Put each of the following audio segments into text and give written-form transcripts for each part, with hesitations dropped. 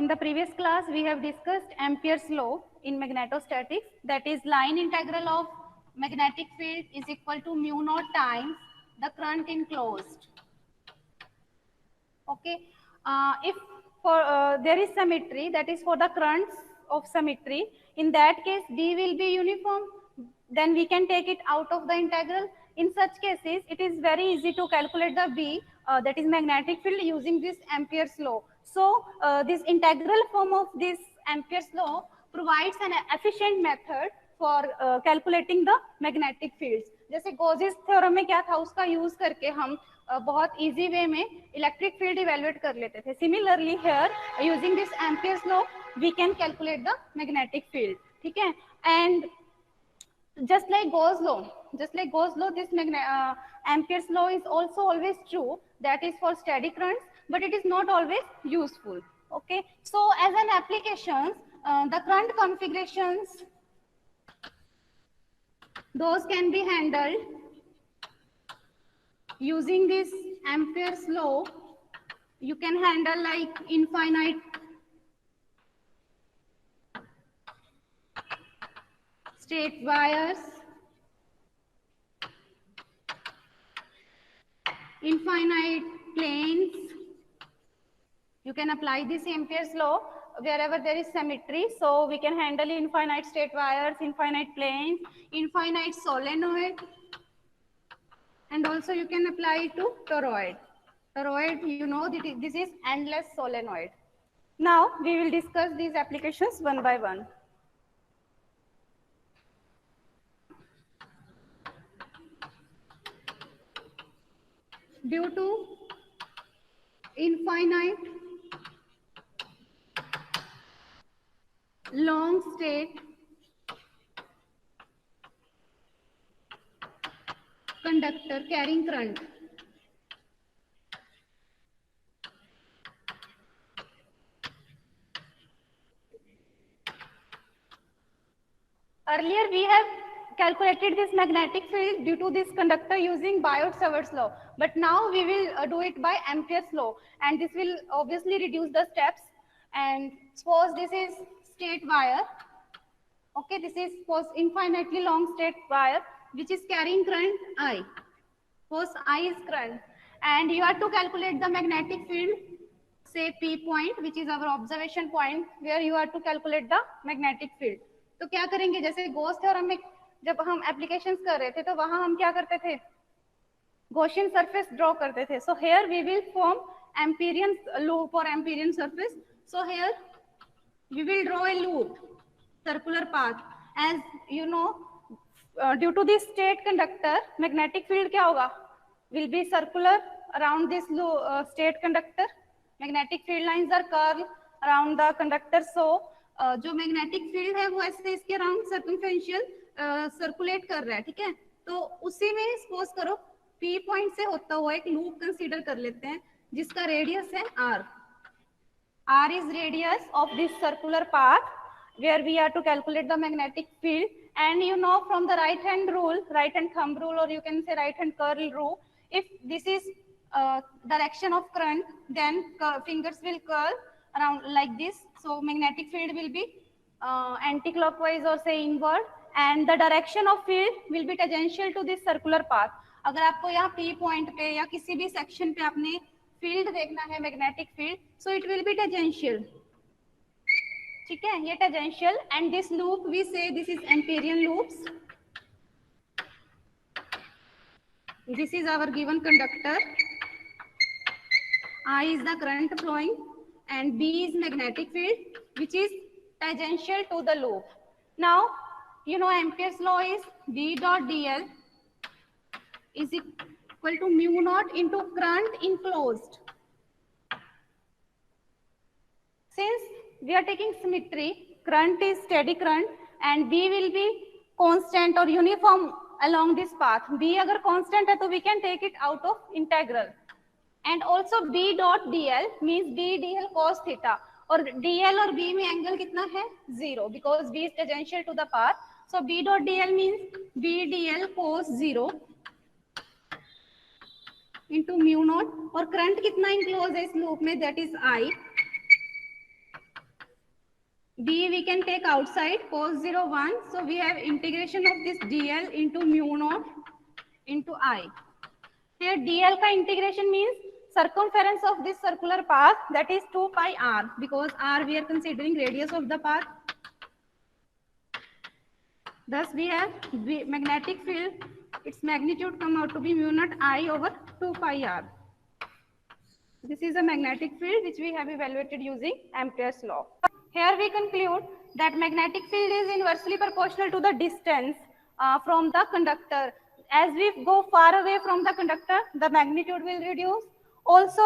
in the previous class we have discussed Ampere's law in magnetostatics, that is line integral of magnetic field is equal to mu naught times the current enclosed. Okay, if for there is symmetry, that is for the currents of symmetry, in that case B will be uniform, then we can take it out of the integral. In such cases it is very easy to calculate the B, that is magnetic field, using this Ampere's law. So this integral form of this Ampere's law provides an efficient method for calculating the magnetic fields. जैसे Gauss's theorem में क्या था, उसका use करके हम बहुत easy way में electric field evaluate कर लेते थे. Similarly here using this Ampere's law we can calculate the magnetic field. ठीक है, and just like Gauss law, this Ampere's law is also always true, that is for steady currents, but it is not always useful. Okay, so as an application, the current configurations, those can be handled using this Ampere's law. You can handle like infinite state wires, infinite planes. You can apply this Ampere's law wherever there is symmetry. So we can handle infinite state wires, infinite planes, infinite solenoid, and also you can apply it to toroid. Toroid, you know, this is endless solenoid. Now we will discuss these applications one by one. Due to infinite long state conductor carrying current, earlier we have calculated this magnetic field due to this conductor using Biot-Savart's law, but now we will do it by Ampere's law, and this will obviously reduce the steps. And suppose this is state wire. Okay, this is suppose infinitely long state wire which is carrying current I. Suppose I is current, and you have to calculate the magnetic field, say P point, which is our observation point where you have to calculate the magnetic field. तो क्या करेंगे, जैसे Gauss theorem में जब हम applications कर रहे थे तो वहां हम क्या करते थे, Gaussian surface ड्रॉ करते थे. So here we will form Amperian loop or Amperian surface. So here we will draw a loop, circular path. As you know, due to this state conductor, magnetic field क्या होगा, will be circular around this state conductor. Magnetic field lines are curled around the conductor. So जो magnetic field है वो ऐसे इसके around सर्कमफेरेंशियल circulate कर रहा है. ठीक है, तो उसी में सपोज करो P पॉइंट से होता हुआ एक लूप कंसीडर कर लेते हैं जिसका रेडियस है R. R is radius of this circular path where we are to calculate the magnetic field. And you know from the right hand rule, right hand thumb rule, or you can say right hand curl rule, if this is direction of current, then fingers will curl around like this. So magnetic field will be anti-clockwise or say inward, and the direction of field will be tangential to this circular path. अगर आपको यहाँ P point पे या किसी भी section पे आपने field देखना है magnetic field, so it will be tangential. ठीक है, ये tangential, and this loop we say this is Amperian loops. This is our given conductor. I is the current flowing, and B is magnetic field which is tangential to the loop. Now you know Ampere's law is B dot dl is equal to mu naught into current enclosed. Since we are taking symmetry, current is steady current and B will be constant or uniform along this path. B अगर constant है तो we can take it out of integral. And also B dot dl means B dl cos theta, और dl और B में angle कितना है, 0, because B is tangential to the path. So B dot dl means B dl cos 0 into mu naught, और current कितना enclose है इस loop में, that is I. B we can take outside cos 0 1. So we have integration of this dl into mu naught into I. Here dl का integration means circumference of this circular path, that is 2 pi r, because r we are considering radius of the path. Thus we have magnetic field, its magnitude come out to be mu naught I over 2 pi r. This is a magnetic field which we have evaluated using Ampere's law. Here we conclude that magnetic field is inversely proportional to the distance from the conductor. As we go far away from the conductor, the magnitude will reduce. Also,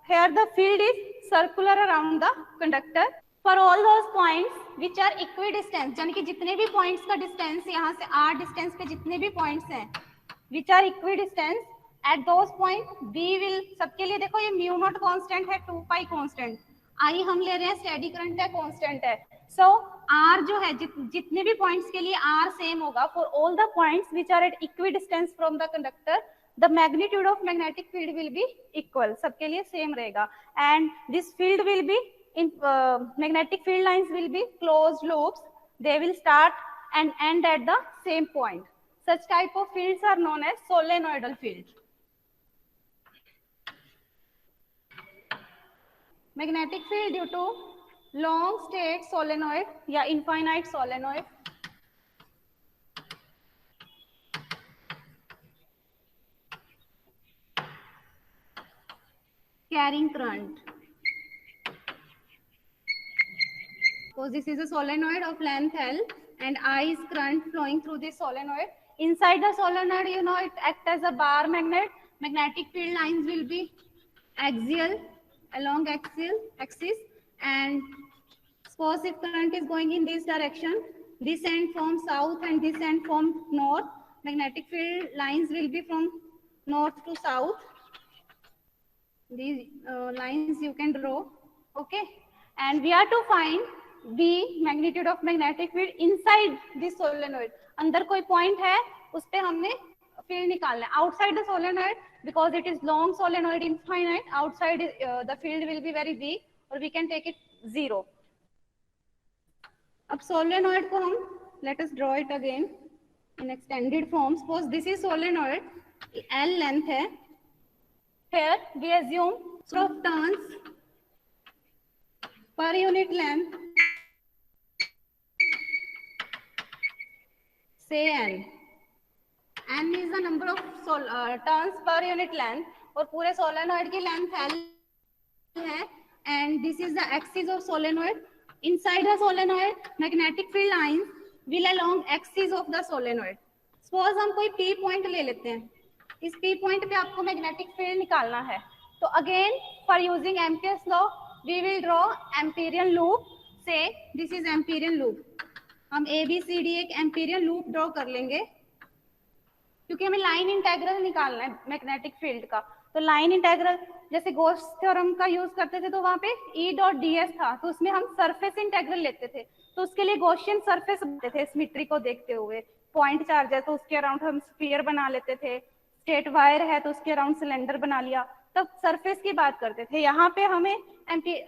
here the field is circular around the conductor. For all those points which are equidistant, यानी कि जितने भी points का distance यहाँ से r distance पे जितने भी points हैं, which are equidistant, at those points B will, सबके लिए देखो ये mu naught constant है, 2 pi constant, I हम ले रहे हैं steady current है, constant है, so R जो है जितने भी points के लिए R same होगा, for all the points which are at equidistance from the conductor, the magnitude of magnetic field will be equal, सबके लिए same रहेगा, and this field will be in magnetic field lines will be closed loops, they will start and end at the same point. Such type of fields are known as solenoidal fields. Magnetic field due to long state solenoid या infinite solenoid. Carrying current. So this is a solenoid of length L and I is current flowing through this solenoid. Inside the solenoid, you know, it acts as a bar magnet. Magnetic field lines will be axial, along axial axis, and suppose if current is going in this direction, this end from south and this end from north, magnetic field lines will be from north to south. These lines you can draw, okay, and we are to find B magnitude of magnetic field inside this solenoid. अंदर कोई point है, उस पे हमने field निकालना है. Outside the solenoid, because it is long solenoid infinite, outside the field will be very big, or we can take it 0. अब solenoid को हम, let us draw it again in extended form. Suppose this is solenoid, L length है. Here we assume of turns per unit length, say n. N is the number of turns per unit length, और पूरे solenoid की length L है, and this is the axis of solenoid. Inside the solenoid, magnetic field lines will along axis of the solenoid. Suppose हम कोई P point ले लेते हैं, इस P point पे आपको magnetic field निकालना है, तो again for using Ampere's law, we will draw Amperian loop. Say this is Amperian loop. हम ABCD एक Amperian loop draw कर लेंगे, क्योंकि हमें लाइन इंटेग्रल निकालना है मैग्नेटिक फील्ड का. तो लाइन इंटेग्रल जैसे गॉस थ्योरम का यूज करते थे, तो वहां पे E डॉट ds था, तो उसमें हम सरफेस इंटेग्रल लेते थे, तो उसके लिए गॉसियन सरफेस बनते थे सिमेट्री को देखते हुए. पॉइंट चार्ज है तो उसके अराउंड हम स्फीयर बना लेते थे, स्टेट वायर है तो उसके अराउंड सिलेंडर बना लिया, तब सरफेस की बात करते थे. यहाँ पे हमें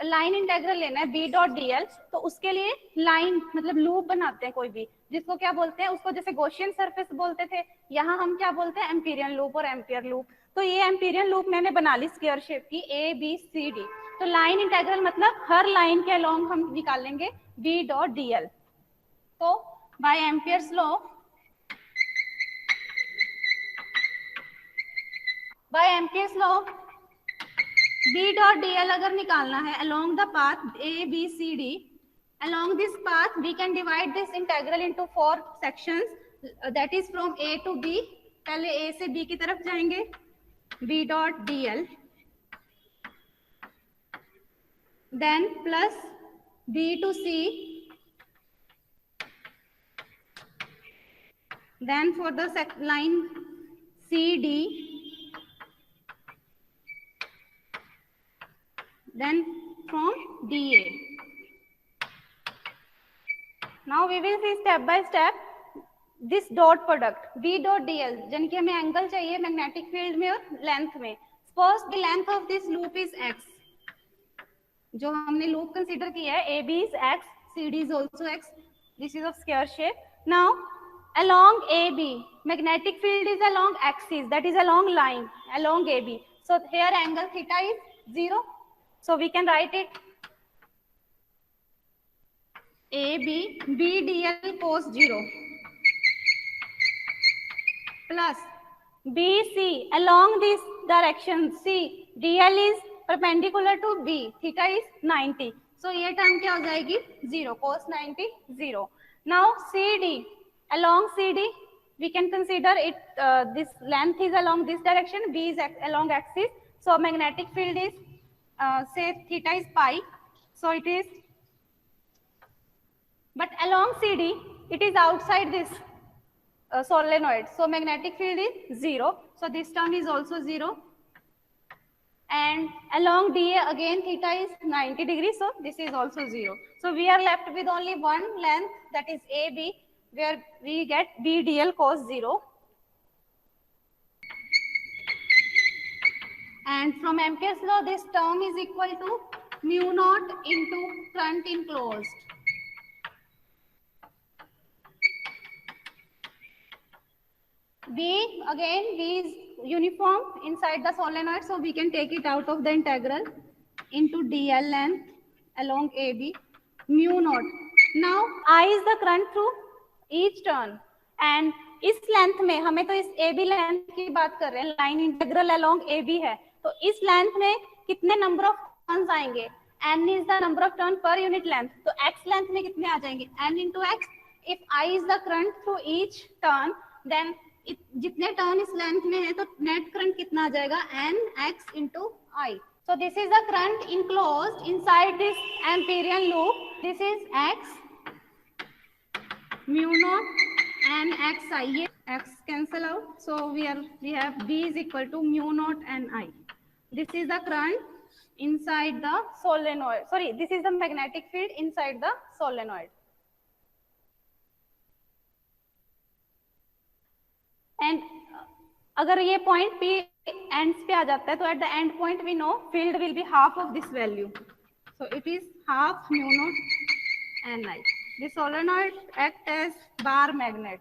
लाइन इंटेग्रल लेना है B डॉट dl, तो उसके लिए लाइन मतलब लूप बनाते हैं कोई भी, जिसको क्या बोलते हैं, उसको जैसे गॉसियन सरफेस बोलते थे, यहाँ हम क्या बोलते हैं, एम्पीरियन लूप और एम्पियर लूप. तो ये एम्पीरियन लूप मैंने बना ली स्क्वायर शेप की ABCD. तो लाइन इंटेग्रल मतलब हर लाइन के अलोंग हम निकालेंगे B डॉट dl. तो by Ampere's law, by Ampere's law B dot dl अगर निकालना है along the path ABCD, along this path we can divide this integral into 4 sections, that is from A to B. पहले A से B की तरफ जाएंगे, B dot dl, then plus B to C, then for the line CD, then from DA. Now we will see step by step this dot product B dot dl, यानी कि हमें angle चाहिए magnetic field में और length में. Suppose the length of this loop is x. जो हमने loop consider किया है, AB is X, CD is also X. This is of square shape. Now, along AB, magnetic field is along axis, that is along line, along AB. So here angle theta is 0. So we can write it AB BDL cos 0 plus BC along this direction C, DL is perpendicular to B, theta is 90. So ये term क्या हो जाएगी 0, cos 90 0. Now CD, along CD we can consider it, this length is along this direction, B is along axis. So magnetic field is say theta is pi. So it is, but along CD it is outside this solenoid. So magnetic field is 0. So this term is also 0. And along DA again theta is 90 degrees. So this is also 0. So we are left with only one length, that is AB, where we get BDL cos 0. And from Ampere's law, this term is equal to mu naught into current enclosed. B, again B is uniform inside the solenoid, so we can take it out of the integral into DL length along AB, mu naught. Now I is the current through each turn, and इस length में, हमें तो इस AB length की बात कर रहे हैं, लाइन इंटीग्रल along AB है, तो इस लेंथ में कितने नंबर ऑफ टर्न्स आएंगे, n is the number of turn per unit length, तो x लेंथ में कितने आ जाएंगे, n into x. If I is the current through each turn, then जितने टर्न इस लेंथ में है तो नेट करंट कितना आ जाएगा, n x into I. So this is the current enclosed inside this Amperian loop. This is x mu naught n x I. ये x cancel out, so we have B is equal to mu naught n I. This is the current inside the solenoid. Sorry, this is the magnetic field inside the solenoid. And अगर ये point P ends पे आ जाता है तो at the end point we know field will be half of this value, so it is half mu naught n I. This solenoid act as bar magnet.